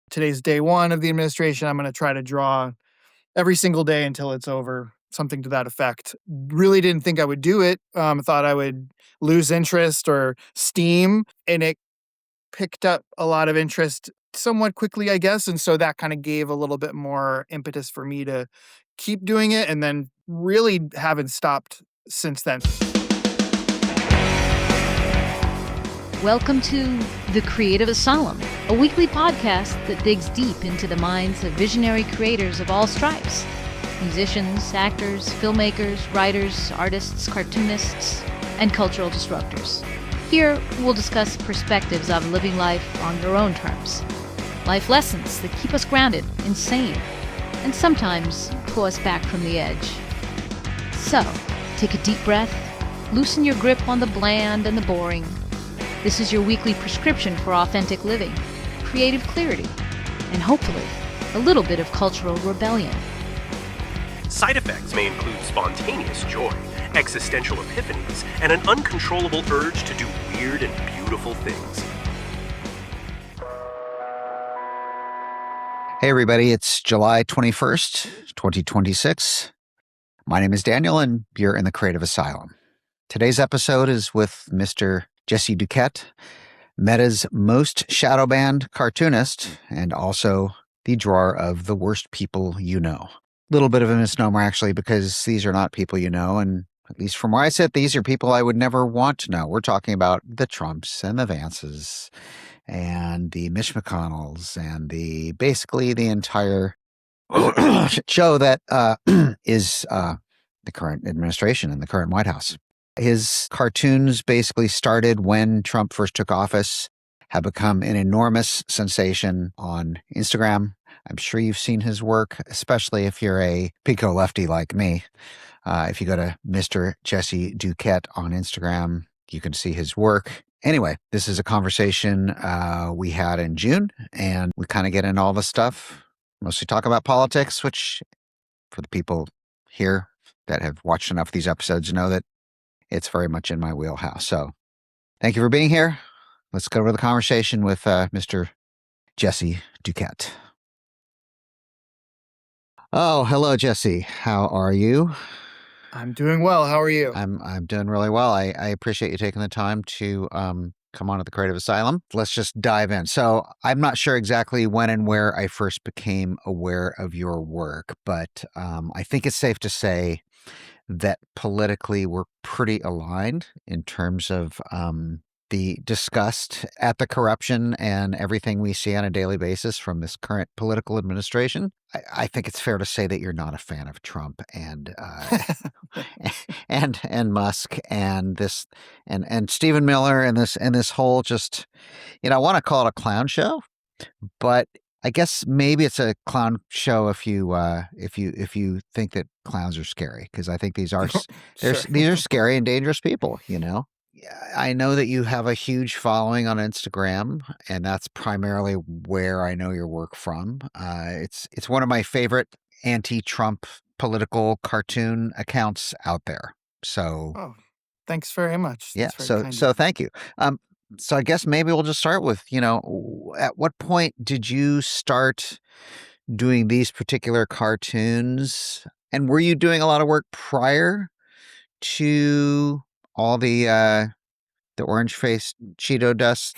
today's day one of the administration. I'm going to try to draw every single day until it's over, something to that effect. Really didn't think I would do it. Thought I would lose interest or steam, and it picked up a lot of interest somewhat quickly, I guess. And so that kind of gave a little bit more impetus for me to keep doing it, and then really haven't stopped since then. Welcome to The Creative Asylum, a weekly podcast that digs deep into the minds of visionary creators of all stripes. Musicians, actors, filmmakers, writers, artists, cartoonists, and cultural disruptors. Here, we'll discuss perspectives of living life on your own terms. Life lessons that keep us grounded, insane, and sometimes pull us back from the edge. So, take a deep breath, loosen your grip on the bland and the boring. This is your weekly prescription for authentic living, creative clarity, and hopefully, a little bit of cultural rebellion. Side effects may include spontaneous joy, existential epiphanies, and an uncontrollable urge to do weird and beautiful things. Hey everybody, it's July 21st, 2026. My name is Daniel and you're in the Creative Asylum. Today's episode is with Mr. Jesse Duquette, Meta's most shadow banned cartoonist and also the drawer of The Worst People You Know. Little bit of a misnomer actually, because these are not people you know, and at least from where I sit, these are people I would never want to know. We're talking about the Trumps and the Vances and the Mitch McConnells and basically the entire show that is the current administration and the current White House. His cartoons basically started when Trump first took office, have become an enormous sensation on Instagram. I'm sure you've seen his work, especially if you're a pico lefty like me. If you go to Mr. Jesse Duquette on Instagram, you can see his work. Anyway, this is a conversation we had in June, and we kind of get into all the stuff, mostly talk about politics, which for the people here that have watched enough of these episodes know that it's very much in my wheelhouse. So thank you for being here. Let's go over the conversation with Mr. Jesse Duquette. Oh, hello, Jesse. How are you? I'm doing well. How are you? I'm doing really well. I appreciate you taking the time to come on at the Creative Asylum. Let's just dive in. So I'm not sure exactly when and where I first became aware of your work, but I think it's safe to say that politically we're pretty aligned in terms of the disgust at the corruption and everything we see on a daily basis from this current political administration. I think it's fair to say that you're not a fan of Trump and and Musk and this and Stephen Miller and this whole just, I want to call it a clown show, but I guess maybe it's a clown show if you think that clowns are scary, because I think these are these are scary and dangerous people. I know that you have a huge following on Instagram, and that's primarily where I know your work from. It's one of my favorite anti-Trump political cartoon accounts out there. So, thanks very much. Yeah. So thank you. So I guess maybe we'll just start with, at what point did you start doing these particular cartoons? And were you doing a lot of work prior to all the orange-faced Cheeto dust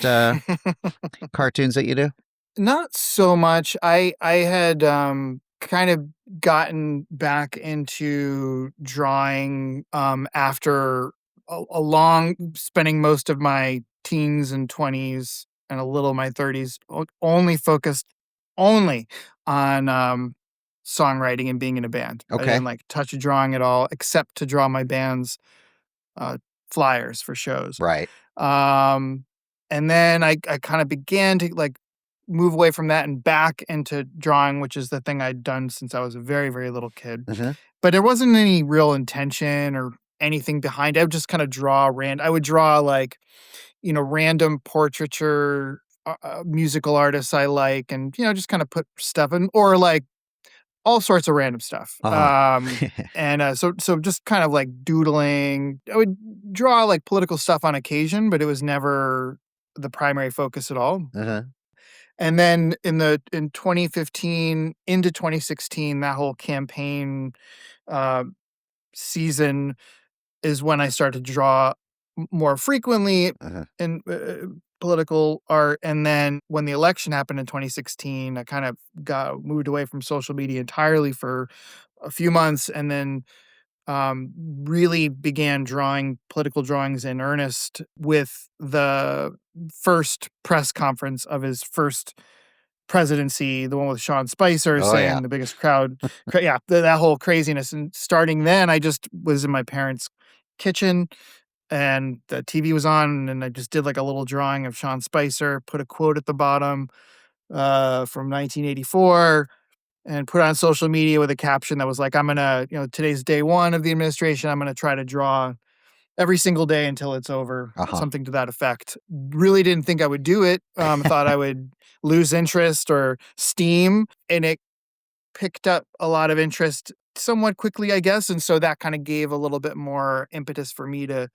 cartoons that you do? Not so much. I had kind of gotten back into drawing after a long spending most of my teens and 20s and a little of my 30s only focused on songwriting and being in a band. Okay. I didn't touch a drawing at all except to draw my band's flyers for shows. Right. And then I kind of began to move away from that and back into drawing, which is the thing I'd done since I was a very, very little kid. Mm-hmm. But there wasn't any real intention or anything behind it. I would just kind of draw I would draw random portraiture musical artists I like, and just kind of put stuff in, or all sorts of random stuff. Uh-huh. And so just kind of doodling. I would draw political stuff on occasion, but it was never the primary focus at all. Uh-huh. And then in 2015 into 2016, that whole campaign uh, season is when I started to draw more frequently Uh-huh. in political art. And then when the election happened in 2016, I kind of got moved away from social media entirely for a few months, and then really began drawing political drawings in earnest with the first press conference of his first presidency, the one with Sean Spicer Oh, yeah. saying the biggest crowd. Yeah, that whole craziness. And starting then, I just was in my parents' kitchen and the TV was on, and I just did like a little drawing of Sean Spicer, put a quote at the bottom from 1984, and put on social media with a caption that was like, I'm gonna, today's day one of the administration. I'm gonna try to draw every single day until it's over, Uh-huh. something to that effect. Really didn't think I would do it. Thought I would lose interest or steam, and it picked up a lot of interest somewhat quickly, I guess. And so that kind of gave a little bit more impetus for me to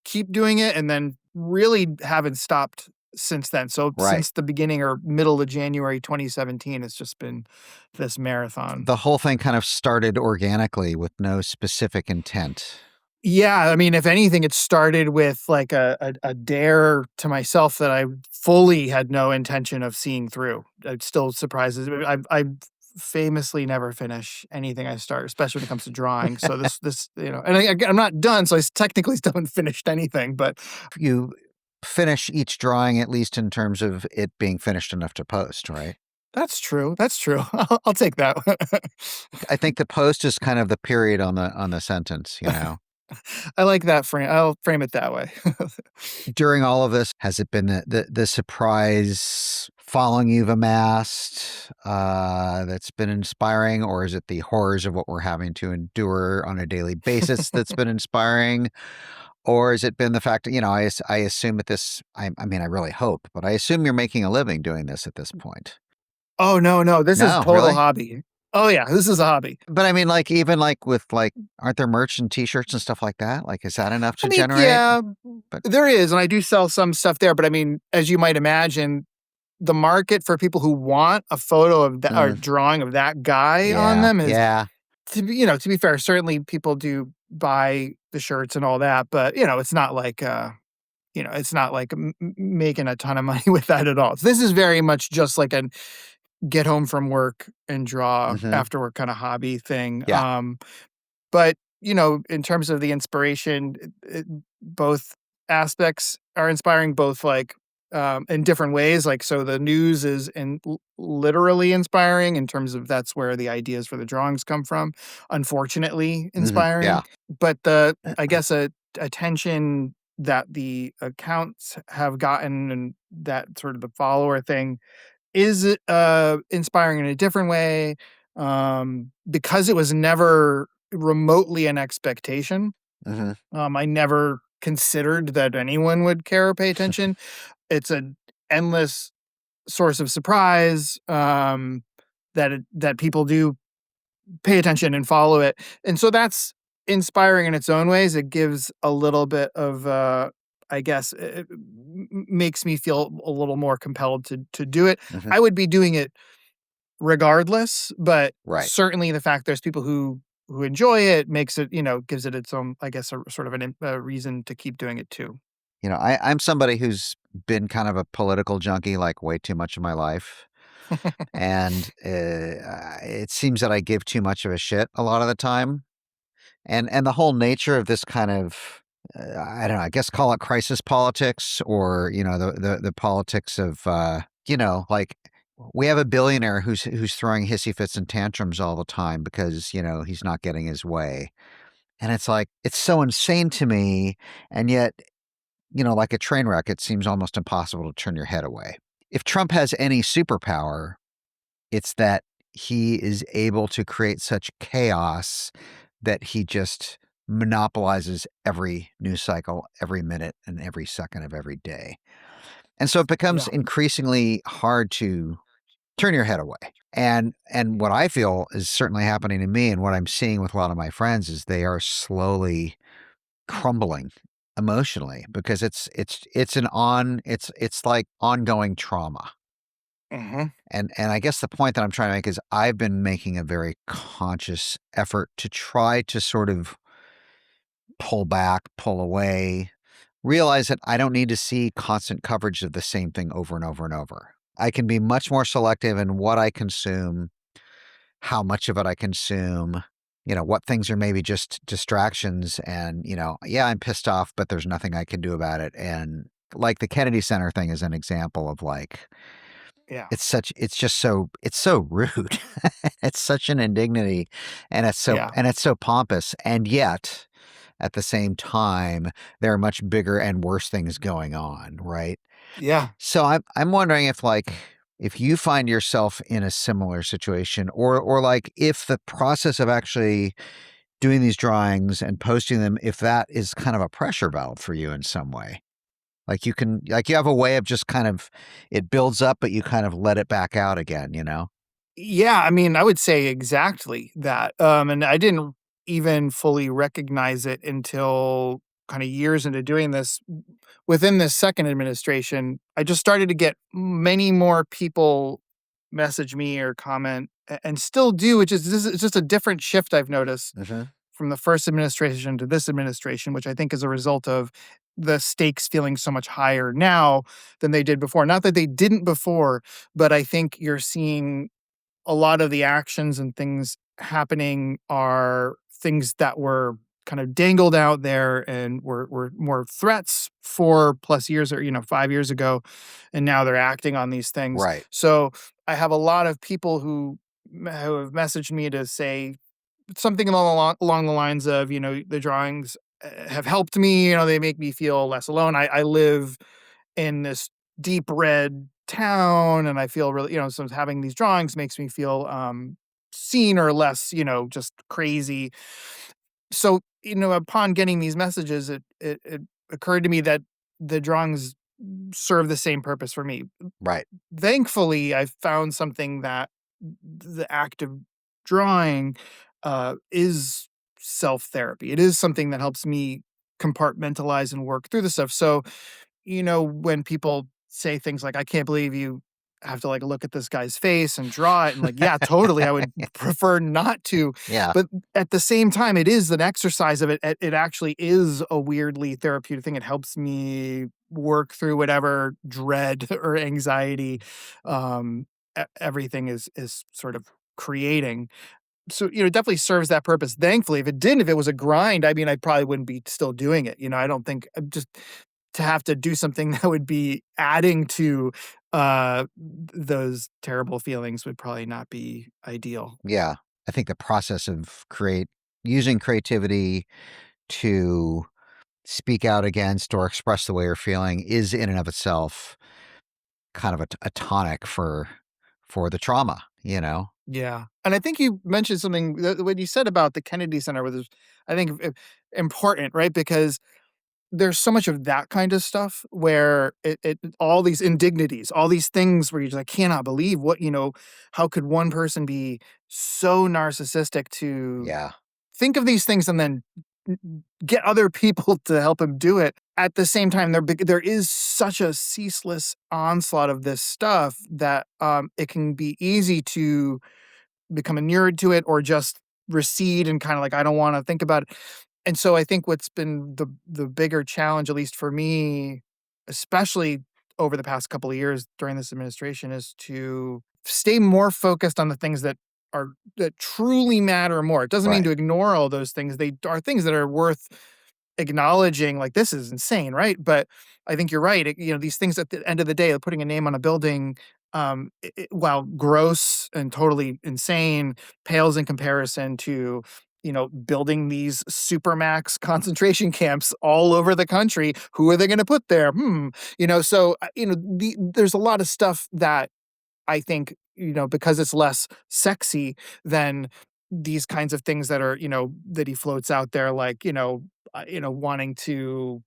keep doing it, and then really haven't stopped since then. So Right. since the beginning or middle of January 2017, it's just been this marathon. The whole thing kind of started organically with no specific intent. Yeah, I mean, if anything, it started with like a dare to myself that I fully had no intention of seeing through. It still surprises me. I famously never finish anything I start, especially when it comes to drawing. So this and I'm not done, so I technically still haven't finished anything. But You finish each drawing, at least in terms of it being finished enough to post, right? that's true. That's true. I'll take that. I think the post is kind of the period on the sentence, you know. I like that frame. I'll frame it that way. During all of this, has it been the surprise following you've amassed that's been inspiring, or is it the horrors of what we're having to endure on a daily basis that's been inspiring? Or has it been the fact that, I assume at this, I mean, I really hope, but I assume you're making a living doing this at this point. Oh no, this is No, total really? hobby. Oh yeah, this is a hobby. But I mean, like, even like with like, aren't there merch and t-shirts and stuff like that? Like, is that enough I to mean, generate? yeah, But there is, and I do sell some stuff there, but I mean, as you might imagine, the market for people who want a photo of that or mm, drawing of that guy on yeah, them is, yeah. to be fair, certainly people do buy the shirts and all that, but it's not like it's not like making a ton of money with that at all. So this is very much just like a get home from work and draw Hmm. after work kind of hobby thing. Yeah. But in terms of the inspiration, both aspects are inspiring, both like in different ways. Like, so the news is literally inspiring in terms of that's where the ideas for the drawings come from. Unfortunately, Hmm. inspiring, Yeah. but I guess attention that the accounts have gotten and that sort of the follower thing is inspiring in a different way, because it was never remotely an expectation. Hmm. I never considered that anyone would care or pay attention. It's an endless source of surprise, that people do pay attention and follow it, and so that's inspiring in its own ways. It gives a little bit of, I guess, it makes me feel a little more compelled to do it. Hmm. I would be doing it regardless, but Right. certainly the fact there's people who enjoy it makes it, gives it its own, I guess, a sort of a reason to keep doing it too. I'm somebody who's been kind of a political junkie, like way too much of my life. And it seems that I give too much of a shit a lot of the time. And the whole nature of this kind of, I don't know, I guess call it crisis politics, or, the politics of, like, we have a billionaire who's throwing hissy fits and tantrums all the time because, he's not getting his way. And it's like, it's so insane to me. And yet, like a train wreck, it seems almost impossible to turn your head away. If Trump has any superpower, it's that he is able to create such chaos that he just monopolizes every news cycle, every minute, and every second of every day. And so it becomes Yeah. increasingly hard to turn your head away. And what I feel is certainly happening to me, and what I'm seeing with a lot of my friends, is they are slowly crumbling emotionally because it's like ongoing trauma. Mhm. And I guess the point that I'm trying to make is I've been making a very conscious effort to try to sort of pull back, pull away, realize that I don't need to see constant coverage of the same thing over and over and over. I can be much more selective in what I consume, how much of it I consume, what things are maybe just distractions. And, yeah, I'm pissed off, but there's nothing I can do about it. And like the Kennedy Center thing is an example of like, Yeah. it's so rude. It's such an indignity Yeah. and it's so pompous. And yet at the same time, there are much bigger and worse things going on, right? Yeah. So I'm wondering if like if you find yourself in a similar situation or like if the process of actually doing these drawings and posting them, if that is kind of a pressure valve for you in some way. Like you have a way of just kind of it builds up, but you kind of let it back out again, you know? Yeah, I mean, I would say exactly that. And I didn't even fully recognize it until kind of years into doing this. Within this second administration, I just started to get many more people message me or comment and still do, which is it's just a different shift I've noticed Mhm. from the first administration to this administration, which I think is a result of the stakes feeling so much higher now than they did before. Not that they didn't before, but I think you're seeing a lot of the actions and things happening are things that were kind of dangled out there and were more threats 4+ years or 5 years ago, and now they're acting on these things. Right. So I have a lot of people who have messaged me to say something along the lines of, the drawings have helped me. They make me feel less alone. I live in this deep red town, and I feel really, so having these drawings makes me feel seen or less, just crazy. So, upon getting these messages, it occurred to me that the drawings serve the same purpose for me. Right. Thankfully, I found something that the act of drawing is self therapy. It is something that helps me compartmentalize and work through the stuff. So, when people say things like, "I can't believe you have to, like, look at this guy's face and draw it," and, like, yeah, totally, I would prefer not to, Yeah. but at the same time, it is an exercise of it. It actually is a weirdly therapeutic thing. It helps me work through whatever dread or anxiety, everything is sort of creating. So, it definitely serves that purpose, thankfully. If it didn't, if it was a grind, I mean, I probably wouldn't be still doing it. I don't think just to have to do something that would be adding to those terrible feelings would probably not be ideal. Yeah. I think the process of using creativity to speak out against or express the way you're feeling is in and of itself kind of a tonic for the trauma, you know? Yeah. And I think you mentioned something what you said about the Kennedy Center was, I think, important, right? Because there's so much of that kind of stuff where it all these indignities, all these things where you're just like, cannot believe how could one person be so narcissistic to Yeah. think of these things and then get other people to help him do it. At the same time, there is such a ceaseless onslaught of this stuff that it can be easy to become inured to it or just recede and kind of like, I don't want to think about it. And so I think what's been the bigger challenge, at least for me, especially over the past couple of years during this administration, is to stay more focused on the things that truly matter more. It doesn't mean Right. to ignore all those things. They are things that are worth acknowledging, like, this is insane, right? But I think you're right. These things at the end of the day, putting a name on a building, while gross and totally insane, pales in comparison to, building these supermax concentration camps all over the country. Who are they going to put there? So, there's a lot of stuff that I think, because it's less sexy than these kinds of things that are, that he floats out there, like, wanting to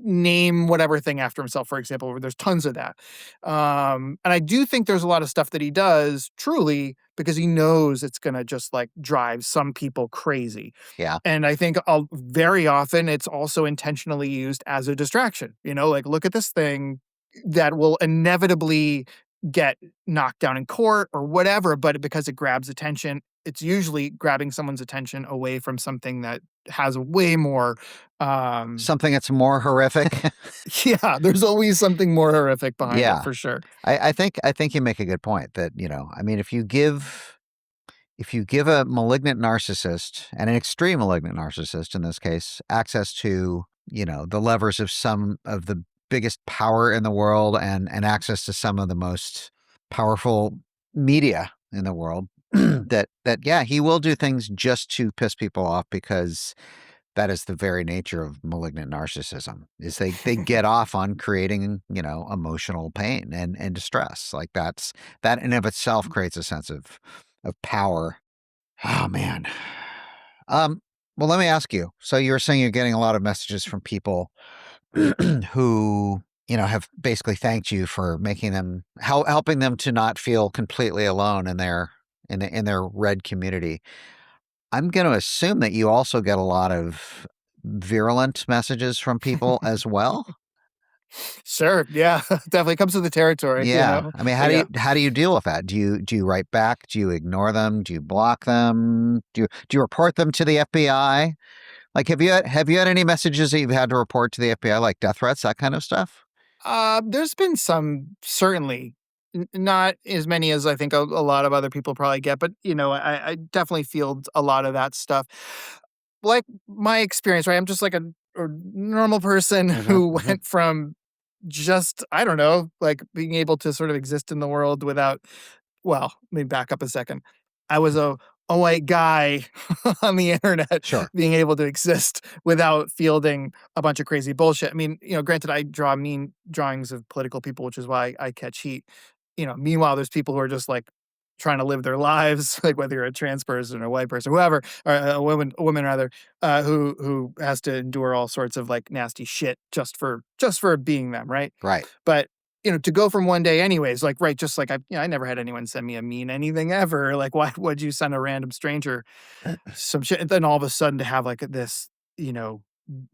name whatever thing after himself, for example, where there's tons of that. And I do think there's a lot of stuff that he does truly because he knows it's going to just like drive some people crazy. Yeah. And I think very often it's also intentionally used as a distraction, like, look at this thing that will inevitably get knocked down in court or whatever, but because it grabs attention, it's usually grabbing someone's attention away from something that has way more Something that's more horrific. yeah, there's always something more horrific behind it Yeah. for sure. I think you make a good point that, I mean, if you give a malignant narcissist, and an extreme malignant narcissist in this case, access to, the levers of some of the biggest power in the world, and access to some of the most powerful media in the world, that yeah, he will do things just to piss people off, because that is the very nature of malignant narcissism, is they get off on creating, emotional pain and distress. Like that in of itself creates a sense of power. Oh man. Um, well, let me ask you. So you were saying you're getting a lot of messages from people who, have basically thanked you for making them helping them to not feel completely alone in their red community. I'm going to assume that you also get a lot of virulent messages from people as well. Sure, yeah, definitely comes with the territory, Yeah. I mean, But yeah. how do you deal with that? Do you write back? Do you ignore them? Do you block them? Do you report them to the FBI? Like, have you had any messages that you've had to report to the FBI, like death threats, that kind of stuff? There's been some, certainly, not as many as I think a lot of other people probably get, but I definitely field a lot of that stuff. Like my experience, right? I'm just like a normal person Hmm. who Hmm. went from just, I don't know, like being able to sort of exist in the world without, well, let me back up a second. I was a white guy on the internet Sure. being able to exist without fielding a bunch of crazy bullshit. I mean, granted, I draw mean drawings of political people, which is why I catch heat. Meanwhile, there's people who are just like trying to live their lives, like whether you're a trans person or a white person, whoever, or a woman rather, who has to endure all sorts of like nasty shit just for being them, right? Right. But to go from one day anyways, like, right, just like I never had anyone send me a mean anything ever. Like, why would you send a random stranger some shit? And then all of a sudden to have like you know,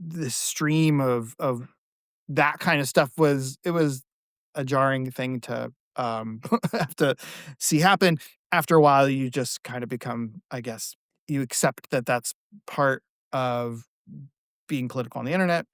this stream of that kind of stuff was a jarring thing to have to see happen. After a while, you just kind of become, I guess, you accept that that's part of being political on the internet.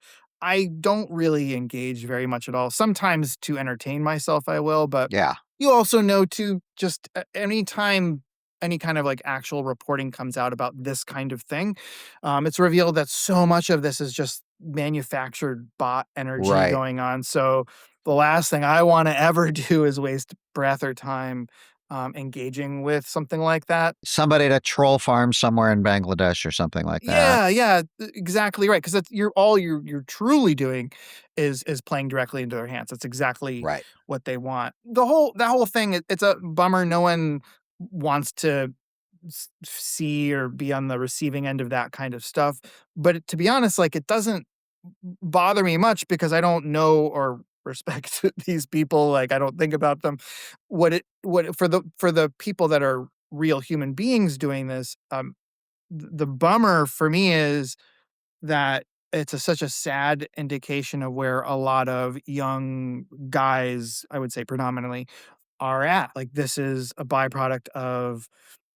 I don't really engage very much at all. Sometimes to entertain myself, I will, but Yeah. you also know to just anytime any kind of like actual reporting comes out about this kind of thing, it's revealed that so much of this is just manufactured bot energy Right. going on. So the last thing I want to ever do is waste breath or time engaging with something like that. Somebody to troll farm somewhere in Bangladesh or something like that. Yeah, yeah, exactly right. Because that's you're truly doing is playing directly into their hands. That's exactly Right. what they want. That whole thing, it's a bummer. No one wants to see or be on the receiving end of that kind of stuff. But to be honest, like it doesn't bother me much because I don't know or respect these people. Like I don't think about them. For the people that are real human beings doing this, the bummer for me is that it's such a sad indication of where a lot of young guys, I would say predominantly, are at. Like this is a byproduct of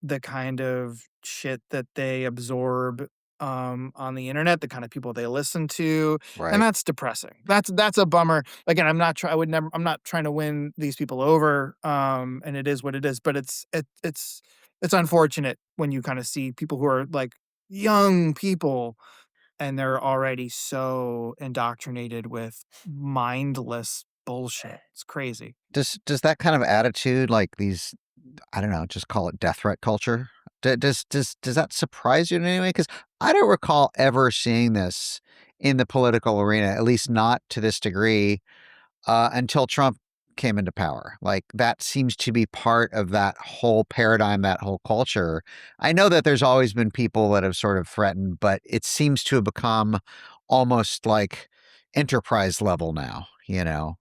the kind of shit that they absorb on the internet, the kind of people they listen to, and Right. that's depressing. That's a bummer. Again, I'm not trying to win these people over, and it is what it is, but it's unfortunate when you kind of see people who are like young people and they're already so indoctrinated with mindless bullshit. It's crazy. Does that kind of attitude, like these, I don't know, just call it death threat culture? Does that surprise you in any way? Because I don't recall ever seeing this in the political arena, at least not to this degree, until Trump came into power. Like that seems to be part of that whole paradigm, that whole culture. I know that there's always been people that have sort of threatened, but it seems to have become almost like enterprise level now, you know?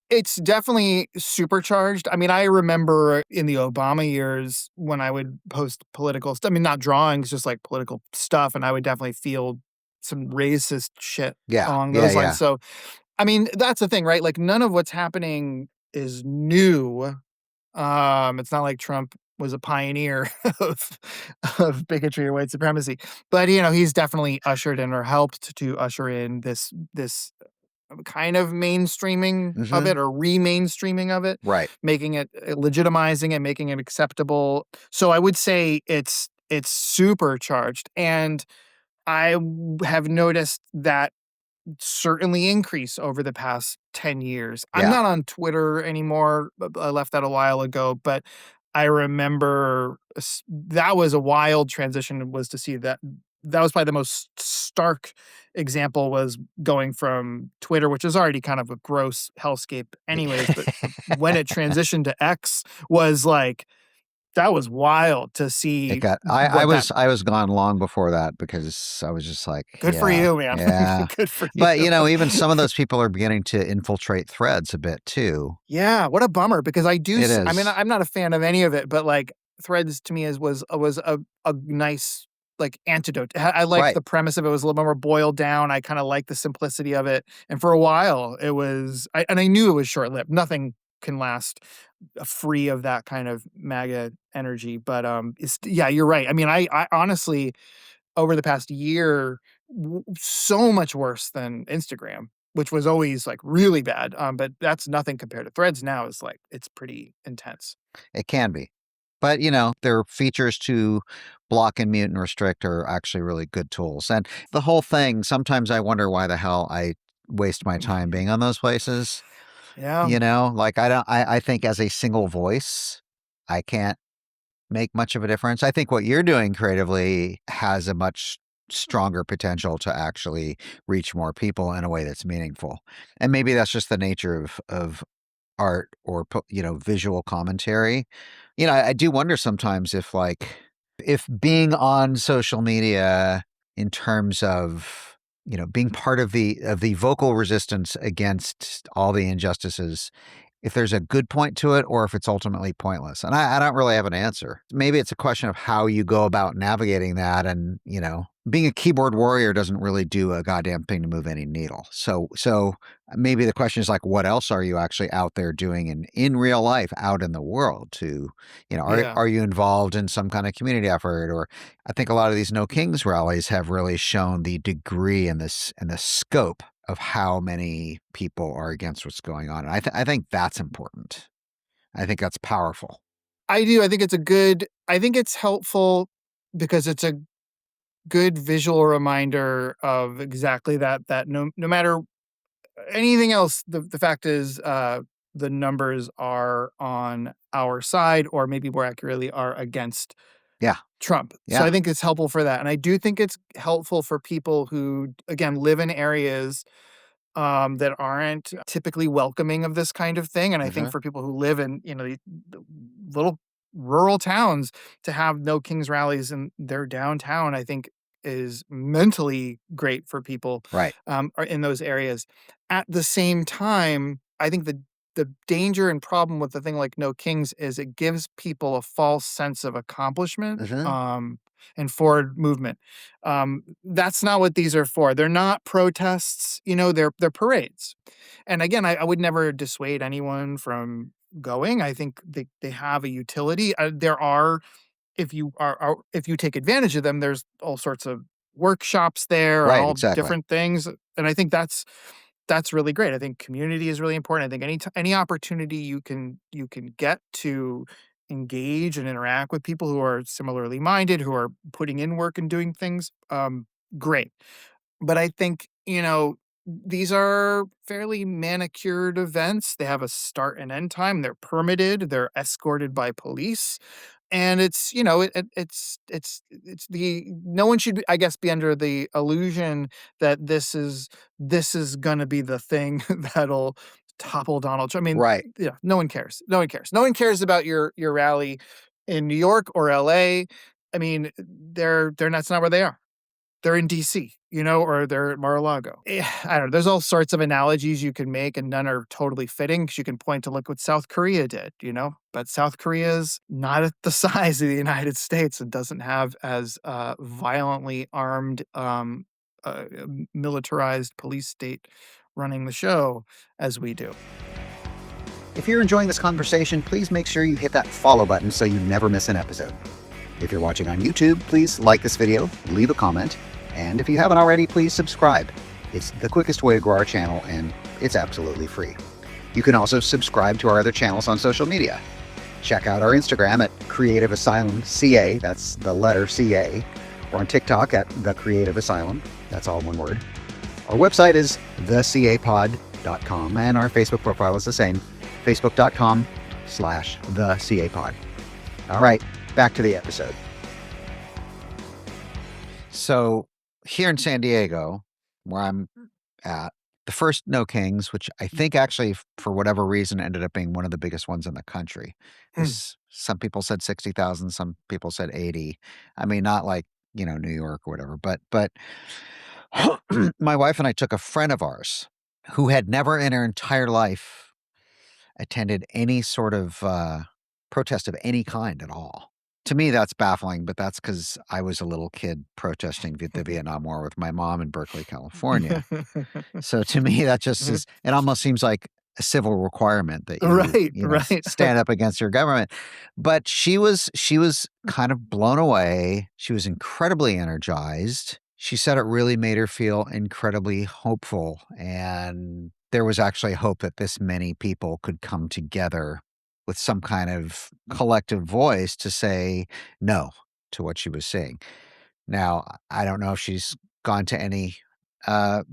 It's definitely supercharged. I mean, I remember in the Obama years when I would post political stuff, I mean, not drawings, just like political stuff, and I would definitely feel some racist shit Yeah. along Yeah. those lines. Yeah. So, I mean, that's the thing, right? Like, none of what's happening is new. It's not like Trump was a pioneer of bigotry or white supremacy, but he's definitely ushered in or helped to usher in this kind of mainstreaming of Hmm. it or re-mainstreaming of it, Right. making it legitimizing it, making it acceptable. So I would say it's supercharged, and have noticed that certainly increase over the past 10 years. I'm Yeah. not on Twitter anymore. I left that a while ago, but I remember that was a wild transition, was to see that. That was probably the most stark example, was going from Twitter, which is already kind of a gross hellscape anyways, but when it transitioned to X was like, that was wild to It see got I what that. was gone long before that because I was just like, Good for yeah, you, man. yeah. Good for you. But, even some of those people are beginning to infiltrate threads a bit too. Yeah, what a bummer, because I do It I mean, is. I'm not a fan of any of it, but, like, Threads to me was a nice, like, antidote. I liked Right. the premise of it. It was a little more boiled down. I kinda liked the simplicity of it, and for a while, it was I knew it was short-lived. Nothing can last, free of that kind of MAGA energy, but, it's yeah, you're right. I mean, I honestly, over the past year, so much worse than Instagram, which was always like really bad. But that's nothing compared to Threads now. Is like, it's pretty intense. It can be. But, their features to block and mute and restrict are actually really good tools. And the whole thing, sometimes I wonder why the hell I waste my time being on those places. Yeah, Like I think as a single voice, I can't make much of a difference. I think what you're doing creatively has a much stronger potential to actually reach more people in a way that's meaningful. And maybe that's just the nature of art or visual commentary. I do wonder sometimes if being on social media in terms of being part of the vocal resistance against all the injustices, if there's a good point to it or if it's ultimately pointless. And I don't really have an answer. Maybe it's a question of how you go about navigating that. And, being a keyboard warrior doesn't really do a goddamn thing to move any needle. So maybe the question is like, what else are you actually out there doing in real life out in the world to, yeah. are you involved in some kind of community effort? Or I think a lot of these No Kings rallies have really shown the degree and the scope of how many people are against what's going on. And I think that's important. I think that's powerful. I do. I think it's a good. I think it's helpful because it's a good visual reminder of exactly that. That no matter anything else, the fact is, the numbers are on our side, or maybe more accurately, are against Yeah. Trump. So Yeah. I think it's helpful for that. And I do think it's helpful for people who, again, live in areas, that aren't typically welcoming of this kind of thing. And I think Hmm. for people who live in, the little rural towns, to have No Kings rallies in their downtown, I think is mentally great for people, Right. are in those areas. At the same time, I think the danger and problem with the thing like No Kings is it gives people a false sense of accomplishment, Hmm. and forward movement. That's not what these are for. They're not protests, they're parades. And again, I would never dissuade anyone from going. I think they have a utility. There are, if you take advantage of them, there's all sorts of workshops there and Right. all Exactly. different things. And I think that's really great. I think community is really important. I think any opportunity you can get to engage and interact with people who are similarly minded, who are putting in work and doing things, great. But I think, these are fairly manicured events. They have a start and end time. They're permitted. They're escorted by police. And it's, it's the no one should, I guess, be under the illusion that this is gonna be the thing that'll topple Donald Trump. I mean, Right. yeah, no one cares. No one cares. No one cares about your rally in New York or LA. I mean, that's not where they are. They're in DC, or they're at Mar-a-Lago. I don't know. There's all sorts of analogies you can make, and none are totally fitting, because you can point to, look what South Korea did, but South Korea's not at the size of the United States and doesn't have as violently armed, militarized police state running the show as we do. If you're enjoying this conversation, please make sure you hit that follow button so you never miss an episode. If you're watching on YouTube, please like this video, leave a comment, and if you haven't already, please subscribe. It's the quickest way to grow our channel, and it's absolutely free. You can also subscribe to our other channels on social media. Check out our Instagram at Creative Asylum CA, that's the letter CA, or on TikTok at The Creative Asylum, that's all one word. Our website is thecapod.com, and our Facebook profile is the same, facebook.com/thecapod. All right, back to the episode. So here in San Diego, where I'm at, the first No Kings, which I think actually for whatever reason ended up being one of the biggest ones in the country. Some people said 60,000, some people said 80. I mean, not like, New York or whatever, but my wife and I took a friend of ours who had never in her entire life attended any sort of protest of any kind at all. To me, that's baffling, but that's because I was a little kid protesting the Vietnam War with my mom in Berkeley, California. So to me, that just is, it almost seems like a civil requirement that you Right. stand up against your government. But she was kind of blown away. She was incredibly energized. She said it really made her feel incredibly hopeful. And there was actually hope that this many people could come together with some kind of collective voice to say no to what she was saying. Now, I don't know if she's gone to any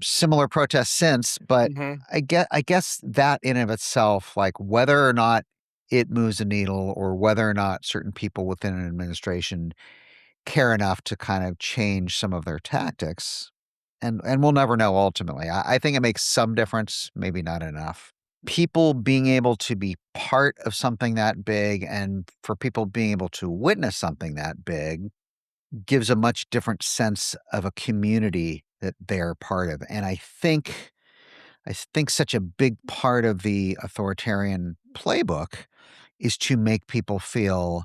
similar protests since, but I guess that in of itself, like whether or not it moves a needle or whether or not certain people within an administration care enough to kind of change some of their tactics, and we'll never know ultimately. I think it makes some difference, maybe not enough. People being able to be part of something that big and for people being able to witness something that big gives a much different sense of a community that they're part of. And I think such a big part of the authoritarian playbook is to make people feel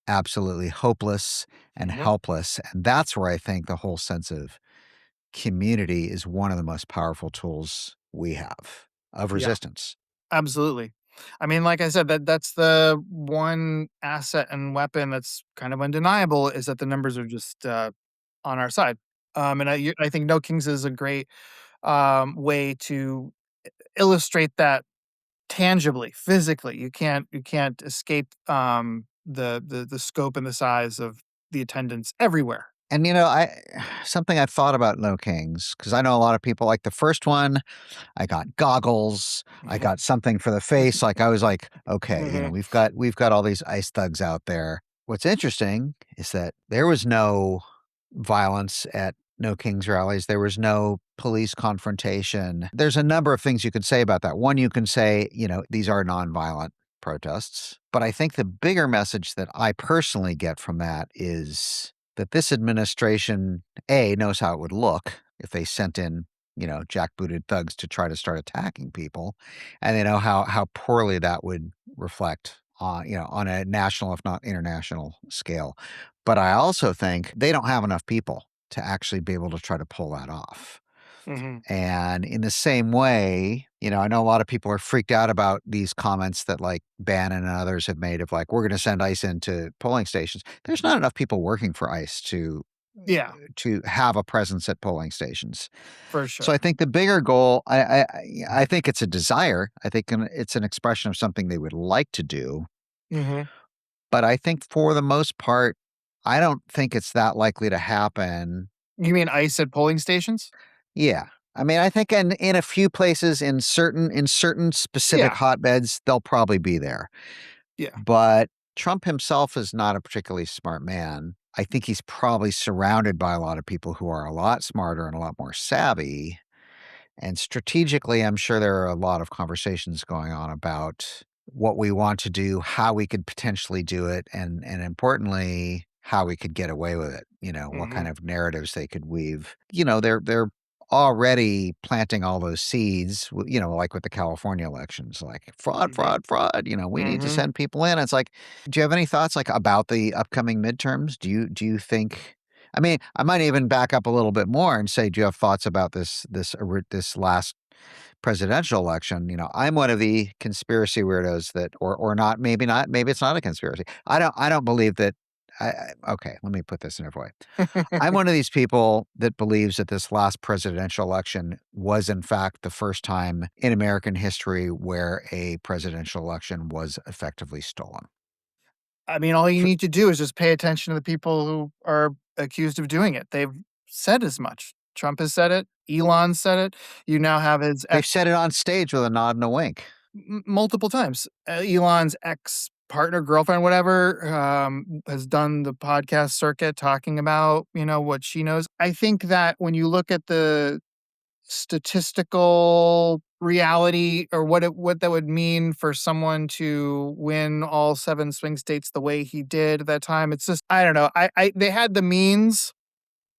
absolutely hopeless and helpless. And that's where I think the whole sense of community is one of the most powerful tools we have of Yeah, resistance. absolutely. I mean, like I said, that's the one asset and weapon that's kind of undeniable is that the numbers are just on our side. And I think No Kings is a great way to illustrate that tangibly, physically. You can't escape the scope and the size of the attendance everywhere. And I something I thought about No Kings, because I know a lot of people like the first one. I got goggles, I got something for the face. Like I was like, okay, we've got all these ICE thugs out there. What's interesting is that there was no violence at No Kings rallies. There was no police confrontation. There's a number of things you could say about that. One, you can say, these are nonviolent protests. But I think the bigger message that I personally get from that is that this administration, A, knows how it would look if they sent in, jackbooted thugs to try to start attacking people. And they know how poorly that would reflect on a national, if not international scale. But I also think they don't have enough people to actually be able to try to pull that off. Hmm. And in the same way, I know a lot of people are freaked out about these comments that like Bannon and others have made of like, we're going to send ICE into polling stations. There's not enough people working for ICE Yeah, to have a presence at polling stations. for So I sure. think the bigger goal, I think it's a desire. I think it's an expression of something they would like to do. Hmm. But I think for the most part, I don't think it's that likely to happen. You mean ICE at polling stations? Yeah. I mean, I think in a few places in certain specific Yeah, hotbeds, they'll probably be there. yeah. But Trump himself is not a particularly smart man. I think he's probably surrounded by a lot of people who are a lot smarter and a lot more savvy. And strategically, I'm sure there are a lot of conversations going on about what we want to do, how we could potentially do it, and importantly, how we could get away with it. What Hmm. kind of narratives they could weave. They're already planting all those seeds, like with the California elections, like fraud, Hmm. fraud, fraud. We need to Hmm. send people in. It's like, do you have any thoughts like about the upcoming midterms? Do you think I mean, I might even back up a little bit more and say, do you have thoughts about this last presidential election, I'm one of the conspiracy weirdos that, or not, maybe not, maybe it's not a conspiracy. I don't believe that. Okay, let me put this in a way. I'm one of these people that believes that this last presidential election was, in fact, the first time in American history where a presidential election was effectively stolen. I mean, all you For- need to do is just pay attention to the people who are accused of doing it. They've said as much. Trump has said it. Elon said it. You now have his They've said it on stage with a nod and a wink. multiple times. Elon's ex partner, girlfriend, whatever, has done the podcast circuit talking about, what she knows. I think that when you look at the statistical reality or what that would mean for someone to win all 7 swing states the way he did at that time, it's just, I don't know. I they had the means,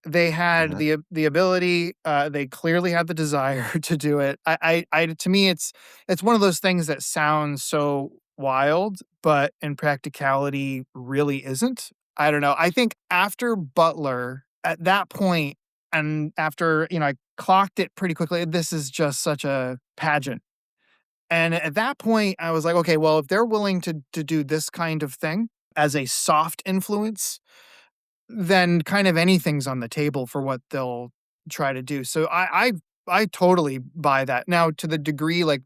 they had Uh, the ability, they clearly had the desire to do it. To me, it's one of those things that sounds so wild, but in practicality really isn't. I don't know. I think after Butler, at that point, and after, I clocked it pretty quickly, this is just such a pageant. And at that point, I was like, okay, well, if they're willing to do this kind of thing as a soft influence, then kind of anything's on the table for what they'll try to do. So I totally buy that. Now, to the degree, like,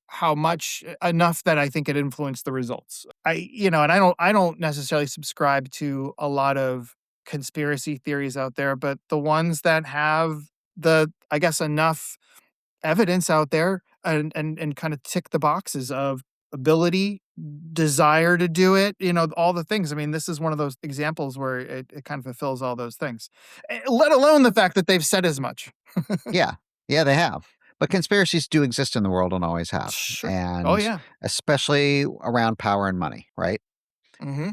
how much, enough that I think it influenced the results. And I don't necessarily subscribe to a lot of conspiracy theories out there, but the ones that have I guess, enough evidence out there and kind of tick the boxes of ability, desire to do it, all the things. I mean, this is one of those examples where it kind of fulfills all those things, let alone the fact that they've said as much. yeah. Yeah, they have. But conspiracies do exist in the world and always have. Sure. Oh, And yeah. especially around power and money, right? Hmm.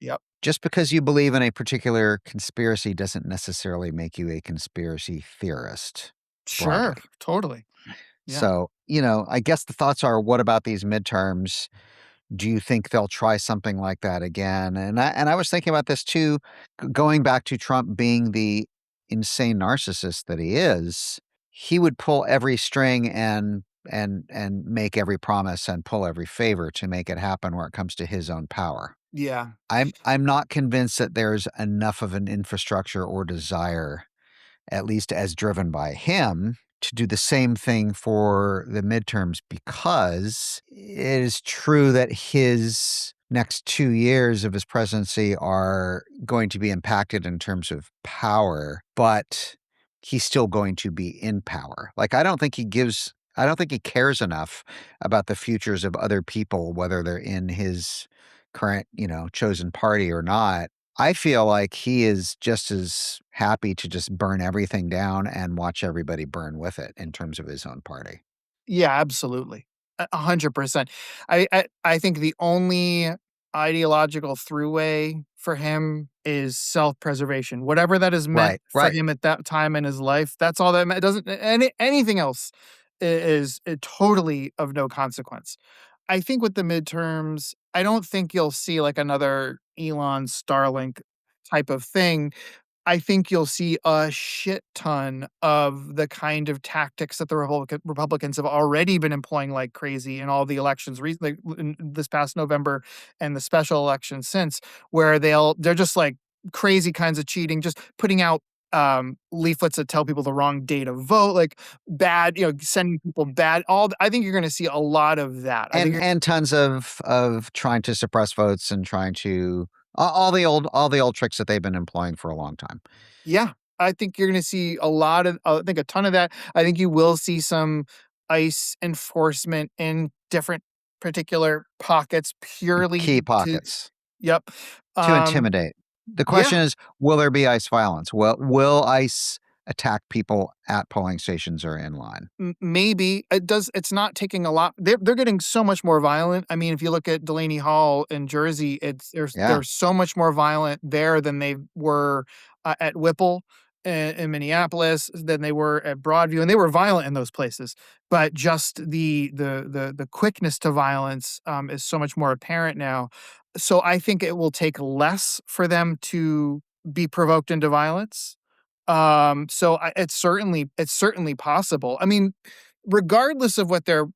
Yep. Just because you believe in a particular conspiracy doesn't necessarily make you a conspiracy theorist Sure. broadly. Totally. Yeah. So, I guess the thoughts are, what about these midterms? Do you think they'll try something like that again? And I was thinking about this too, going back to Trump being the insane narcissist that he is. He would pull every string and make every promise and pull every favor to make it happen where it comes to his own power. Yeah. I'm not convinced that there's enough of an infrastructure or desire, at least as driven by him, to do the same thing for the midterms, because it is true that his next 2 years of his presidency are going to be impacted in terms of power, but he's still going to be in power. Like, I don't think he cares enough about the futures of other people, whether they're in his current, chosen party or not. I feel like he is just as happy to just burn everything down and watch everybody burn with it in terms of his own party. Yeah, absolutely. 100%. I think the only ideological throughway for him is self-preservation. Whatever that has meant Right, for right. him at that time in his life, that's all that it doesn't anything else is totally of no consequence. I think with the midterms, I don't think you'll see like another Elon Starlink type of thing. I think you'll see a shit ton of the kind of tactics that the Republicans have already been employing like crazy in all the elections recently, in this past November and the special election since, where they're just like crazy kinds of cheating, just putting out leaflets that tell people the wrong day to vote, like bad, sending people bad. I think you're going to see a lot of that. I think And tons of trying to suppress votes and trying to all the old tricks that they've been employing for a long time. Yeah, I think you're gonna see a lot of I think a ton of that. I think you will see some ICE enforcement in different particular pockets purely Key to pockets yep. to Um, intimidate. The yeah, question is, will there be ICE violence? Will ICE attack people at polling stations or in line? maybe it's not taking a lot. They're getting so much more violent. I mean, if you look at Delaney Hall in Jersey, Yeah. they're so much more violent there than they were at Whipple in Minneapolis, than they were at Broadview, and they were violent in those places. But just the quickness to violence is so much more apparent now. So I think it will take less for them to be provoked into violence. So it's certainly possible. I mean, regardless of what their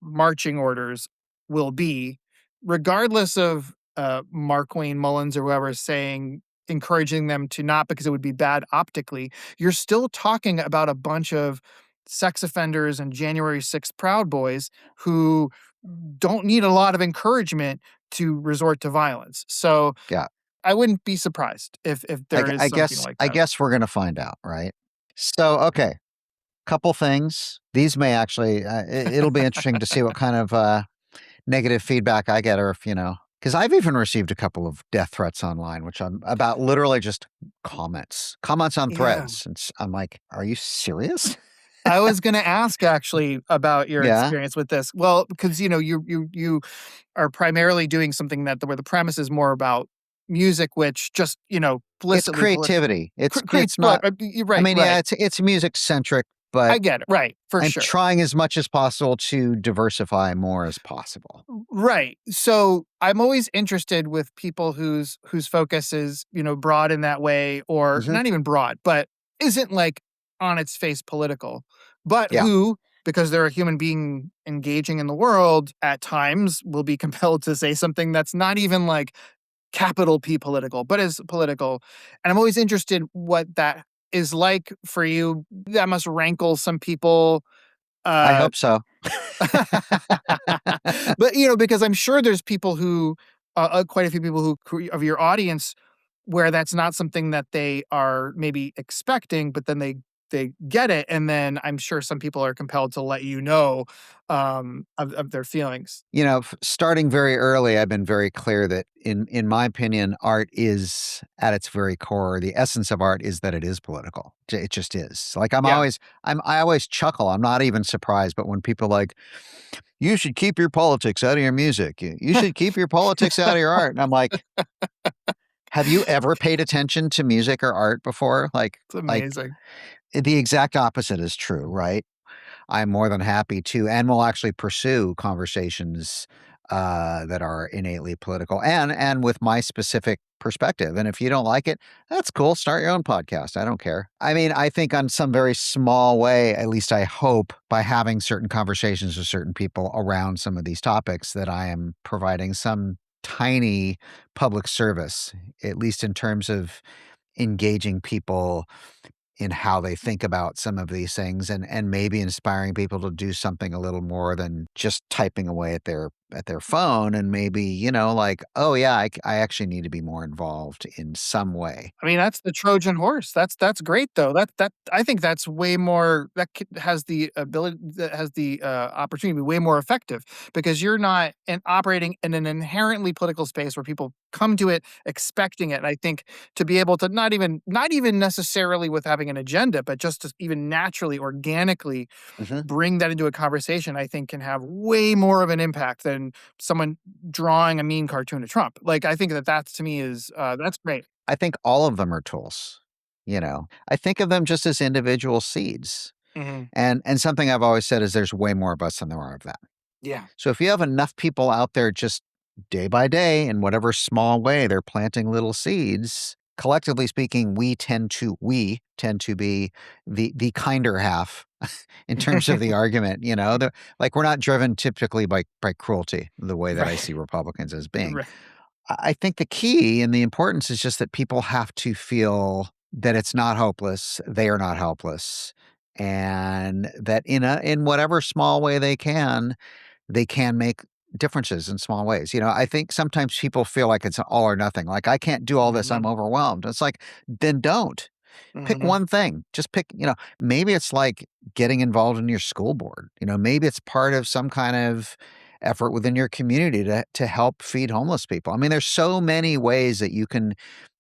marching orders will be, regardless of Marquine Mullins or whoever saying encouraging them to not because it would be bad optically, you're still talking about a bunch of sex offenders and January 6th Proud Boys who don't need a lot of encouragement to resort to violence. So Yeah. I wouldn't be surprised if there is something like I that. guess we're going to find out, right? So, okay, couple things. These may actually, it'll be interesting to see what kind of negative feedback I get, or if, because I've even received a couple of death threats online, which I'm about literally just comments on Yeah. threads. And I'm like, are you serious? I was going to ask actually about your Yeah. experience with this. Well, because you are primarily doing something where the premise is more about music, which just It's explicitly creativity. creates. It's not, You're I right, mean, yeah, right. it's music centric, I but get it. Right, for I'm sure. trying as much as possible to diversify more as possible. Right. So I'm always interested with people whose focus is, broad in that way, or Hmm. not even broad, but isn't like on its face political, but Yeah. who, because they're a human being engaging in the world, at times will be compelled to say something that's not even like capital P political, but is political. And I'm always interested what that is like for you. That must rankle some people. I Uh, hope so. but because I'm sure there's people who, quite a few people of your audience, where that's not something that they are maybe expecting, but then they get it, and then I'm sure some people are compelled to let of their feelings. Starting very early, I've been very clear that in my opinion, art is at its very core. The essence of art is that it is political. It just is. Like Yeah. I always chuckle. I'm not even surprised, but when people like, you should keep your politics out of your music. You should keep your politics out of your art. And I'm like, have you ever paid attention to music or art before? It's Like amazing. the exact opposite is true, right? I'm more than happy to, and will actually pursue conversations that are innately political and with my specific perspective. And if you don't like it, that's cool. Start your own podcast. I don't care. I mean, I think on some very small way, at least I hope, by having certain conversations with certain people around some of these topics, that I am providing some tiny public service, at least in terms of engaging people in how they think about some of these things, and maybe inspiring people to do something a little more than just typing away at their phone, and maybe, like, oh yeah, I actually need to be more involved in some way. I mean, that's the Trojan horse. That's great though. That I think that's way more has the ability that has the opportunity to be way more effective because you're not operating in an inherently political space where people come to it expecting it. And I think to be able to not even necessarily with having an agenda, but just to even naturally, organically Mhm. bring that into a conversation, I think can have way more of an impact than someone drawing a mean cartoon of Trump. Like, I think that to me is, that's great. I think all of them are tools. I think of them just as individual seeds. Mhm. And something I've always said is there's way more of us than there are of them. Yeah. So if you have enough people out there just day by day, in whatever small way they're planting little seeds, collectively speaking, we tend to be the kinder half in terms of the argument. Like, we're not driven typically by cruelty the way that I Right. see Republicans as being. Right. I think the key and the importance is just that people have to feel that it's not hopeless, they are not helpless, and that in whatever small way they can make differences in small ways. I think sometimes people feel like it's all or nothing. Like, I can't do all this, I'm Mhm. overwhelmed. It's like, then don't. Pick Mhm. one thing. Just pick, maybe it's like getting involved in your school board. Maybe it's part of some kind of effort within your community to help feed homeless people. I mean, there's so many ways that you can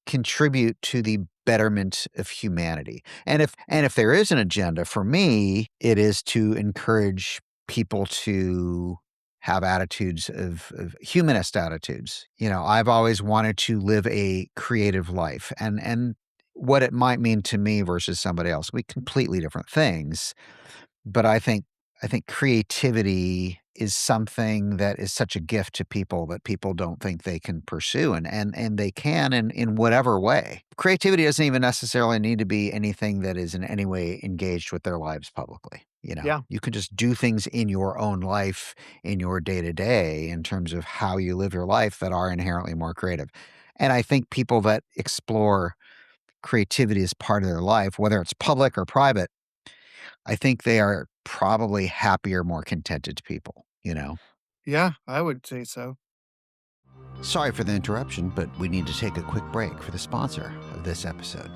contribute to the betterment of humanity. And if there is an agenda, for me, it is to encourage people to have attitudes of humanist attitudes. I've always wanted to live a creative life, and what it might mean to me versus somebody else will be completely different things. But I think creativity is something that is such a gift to people that people don't think they can pursue, and they can in whatever way. Creativity doesn't even necessarily need to be anything that is in any way engaged with their lives publicly. Yeah. You can just do things in your own life, in your day to day, in terms of how you live your life that are inherently more creative. And I think people that explore creativity as part of their life, whether it's public or private, I think they are probably happier, more contented people. Yeah, I would say so. Sorry for the interruption, but we need to take a quick break for the sponsor of this episode.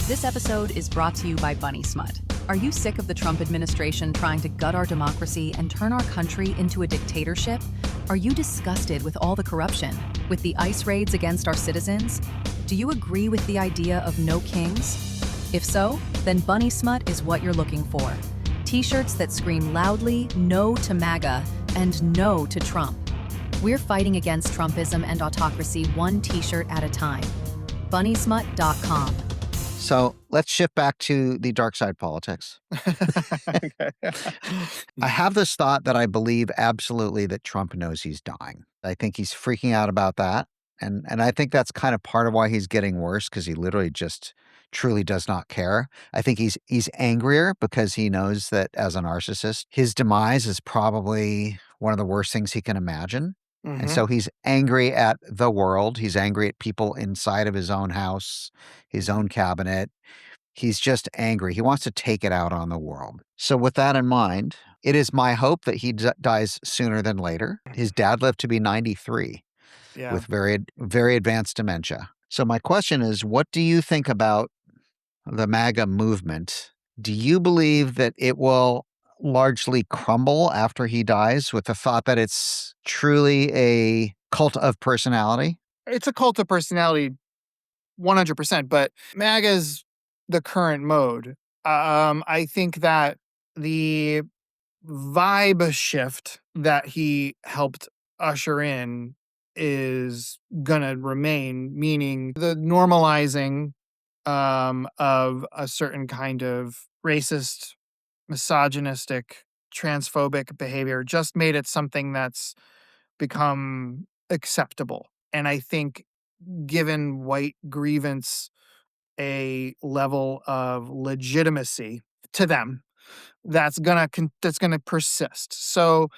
This episode is brought to you by Bunny Smut. Are you sick of the Trump administration trying to gut our democracy and turn our country into a dictatorship? Are you disgusted with all the corruption, with the ICE raids against our citizens? Do you agree with the idea of no kings? If so, then Bunny Smut is what you're looking for. T-shirts that scream loudly no to MAGA and no to Trump. We're fighting against Trumpism and autocracy one T-shirt at a time. BunnySmut.com. So let's shift back to the dark side politics. Okay. I have this thought that I believe absolutely that Trump knows he's dying. I think he's freaking out about that. And I think that's kind of part of why he's getting worse, because he literally just truly does not care. I think he's angrier because he knows that as a narcissist, his demise is probably one of the worst things he can imagine. And so he's angry at the world. He's angry at people inside of his own house, his own cabinet. He's just angry. He wants to take it out on the world. So with that in mind, it is my hope that he dies sooner than later. His dad lived to be 93 Yeah. with very, very advanced dementia. So my question is, what do you think about the MAGA movement? Do you believe that it will largely crumble after he dies, with the thought that it's truly a cult of personality? It's a cult of personality 100%, but MAGA's the current mode. I think that the vibe shift that he helped usher in is gonna remain, meaning the normalizing of a certain kind of racist, misogynistic, transphobic behavior just made it something that's become acceptable. And I think given white grievance a level of legitimacy to them, that's gonna persist. So,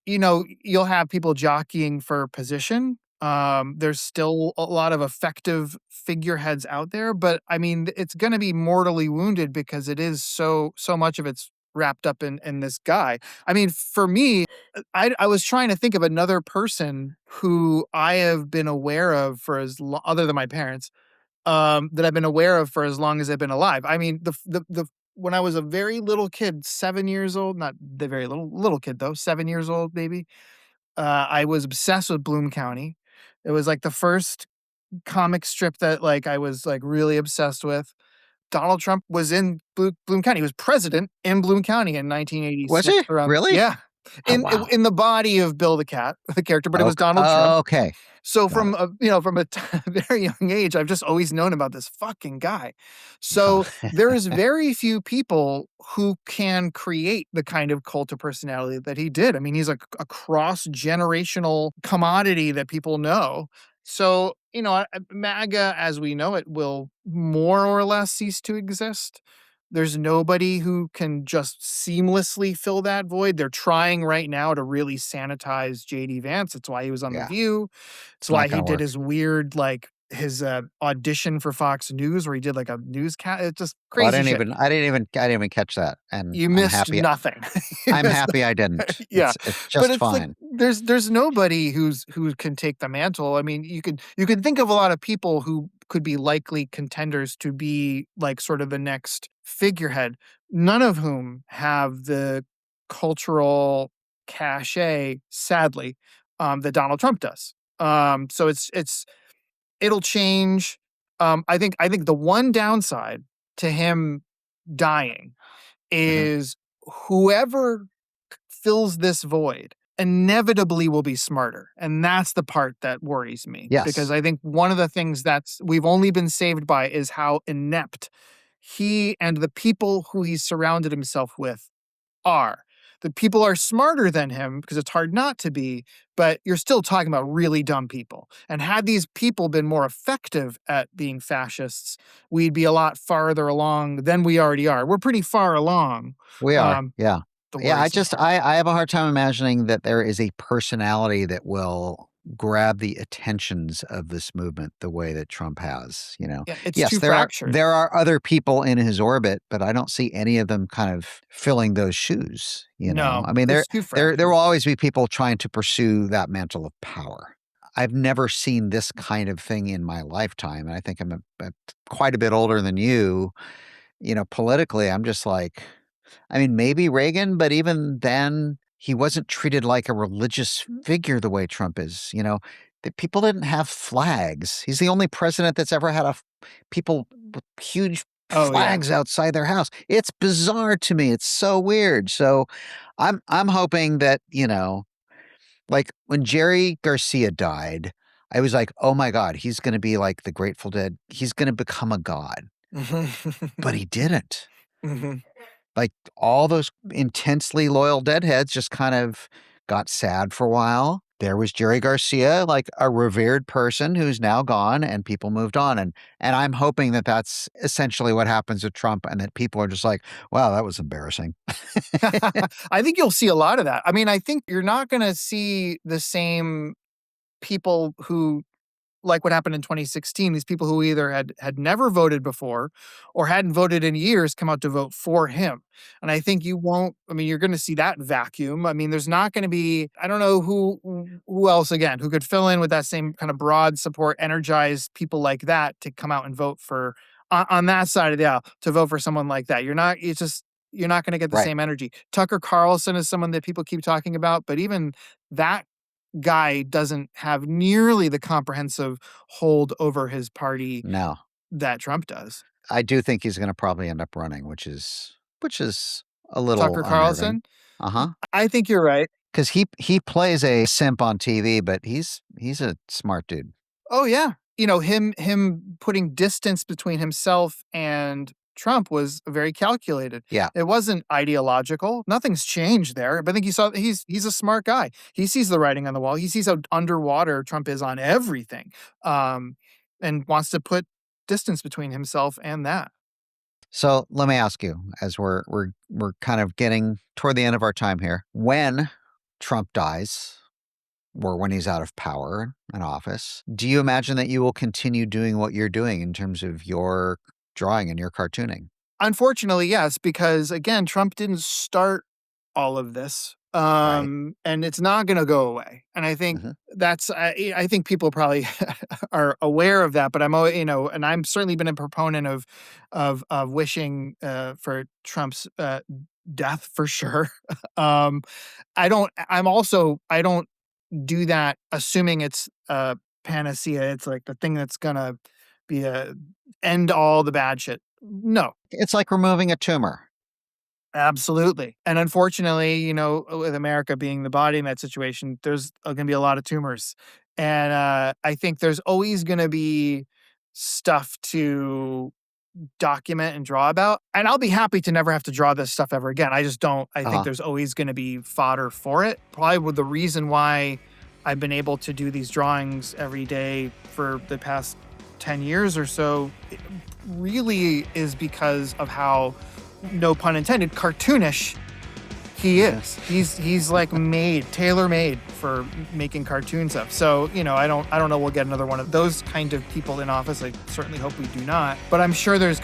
you'll have people jockeying for position. There's still a lot of effective figureheads out there, but I mean, it's going to be mortally wounded because it is so much of it's wrapped up in this guy. I mean, for me, I was trying to think of another person who I have been aware of for other than my parents, that I've been aware of for as long as I've been alive. I mean, the when I was a very little kid, 7 years old, not the very little kid though, 7 years old maybe. I was obsessed with Bloom County. It was like the first comic strip that like I was like really obsessed with. Donald Trump was in Bloom County. He was president in Bloom County in Was 1986. he? Around, Really? yeah, Oh, wow. in the body of Bill the Cat, the character, but it was Donald Trump. Okay. So Got from a very young age, I've just always known about this fucking guy. So there is very few people who can create the kind of cult of personality that he did. I mean, he's a cross-generational commodity that people know. So, MAGA as we know it will more or less cease to exist. There's nobody who can just seamlessly fill that void. They're trying right now to really sanitize JD Vance. That's why he was on The Yeah. View. It's Not why he gonna did work. his weird, like his audition for Fox News, where he did like a newscast. It's just Well, crazy shit. I didn't even catch that, and You I'm missed happy. nothing. You I'm missed happy I didn't. Yeah. It's but just it's like fine. there's nobody who can take the mantle. I mean, you could think of a lot of people who could be likely contenders to be like sort of the next figurehead, none of whom have the cultural cachet, sadly, that Donald Trump does. So it'll change. I think the one downside to him dying Mhm. is whoever fills this void inevitably will be smarter. And that's the part that worries me. Because Yes. I think one of the things that's we've only been saved by is how inept he and the people who he's surrounded himself with are. The people are smarter than him because it's hard not to be, but you're still talking about really dumb people. And had these people been more effective at being fascists, we'd be a lot farther along than we already are. We're pretty far along. We are. Yeah. The Yeah. worrisome part. I have a hard time imagining that there is a personality that will grab the attentions of this movement the way that Trump has, you know. Yeah, it's Yes, too there fractured. are other people in his orbit, but I don't see any of them kind of filling those shoes, you know. No, I mean, it's too fractured. there will always be people trying to pursue that mantle of power. I've never seen this kind of thing in my lifetime, and I think I'm quite a bit older than you. You know, politically, I'm just like, I mean, maybe Reagan, but even then, he wasn't treated like a religious figure the way Trump is. You know, the people didn't have flags. He's the only president that's ever had people with huge Oh, yeah. flags outside their house. It's bizarre to me. It's so weird. So I'm hoping that, you know, like when Jerry Garcia died, I was like, oh my God, he's going to be like the Grateful Dead. He's going to become a god. But he didn't. Mhm. Like all those intensely loyal deadheads just kind of got sad for a while. There was Jerry Garcia, like a revered person who's now gone, and people moved on. And I'm hoping that that's essentially what happens with Trump, and that people are just like, wow, that was embarrassing. I think you'll see a lot of that. I mean, I think you're not going to see the same people who, like what happened in 2016, these people who either had never voted before or hadn't voted in years come out to vote for him. And I think you won't, I mean, you're going to see that vacuum. I mean, there's not going to be, I don't know who else, again, who could fill in with that same kind of broad support, energize people like that to come out and vote for, on that side of the aisle, to vote for someone like that. You're not going to get the Right. same energy. Tucker Carlson is someone that people keep talking about, but even that guy doesn't have nearly the comprehensive hold over his party No, that Trump does. I do think he's going to probably end up running, which is a little Tucker unnerving. Carlson? Uh-huh. I think you're right. Because he plays a simp on TV, but he's a smart dude. Oh yeah. You know, him putting distance between himself and Trump was very calculated. Yeah. It wasn't ideological. Nothing's changed there. But I think he's a smart guy. He sees the writing on the wall. He sees how underwater Trump is on everything. And wants to put distance between himself and that. So let me ask you, as we're kind of getting toward the end of our time here, when Trump dies, or when he's out of power and office, do you imagine that you will continue doing what you're doing in terms of your drawing and your cartooning? Unfortunately, yes, because again, Trump didn't start all of this. And it's not going to go away. And I think that's, I think people probably are aware of that, but I'm, you know, and I'm certainly been a proponent of wishing for Trump's death for sure. I don't do that assuming it's a panacea. It's like the thing that's going to be end all the bad shit. No. It's like removing a tumor. Absolutely. And unfortunately, you know, with America being the body in that situation, there's going to be a lot of tumors. And I think there's always going to be stuff to document and draw about. And I'll be happy to never have to draw this stuff ever again. I just don't, I think there's always going to be fodder for it. Probably with the reason why I've been able to do these drawings every day for the past 10 years or so really is because of how, no pun intended, cartoonish he is. He's like tailor-made for making cartoons of. So, you know, I don't know we'll get another one of those kind of people in office. I certainly hope we do not. But I'm sure there's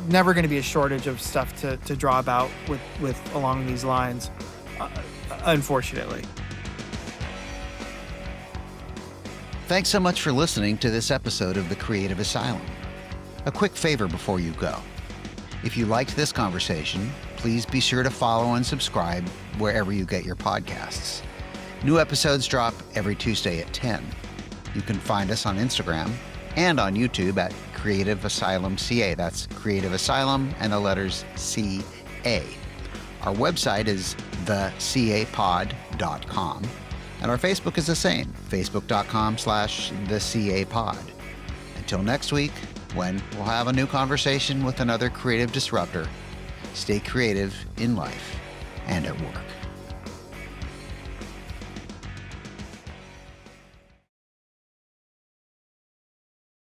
never going to be a shortage of stuff to draw about with along these lines, unfortunately. Thanks so much for listening to this episode of The Creative Asylum. A quick favor before you go. If you liked this conversation, please be sure to follow and subscribe wherever you get your podcasts. New episodes drop every Tuesday at 10. You can find us on Instagram and on YouTube at Creative Asylum CA. That's Creative Asylum and the letters CA. Our website is thecapod.com. And our Facebook is the same, facebook.com/thecapod. Until next week, when we'll have a new conversation with another creative disruptor, stay creative in life. and at work.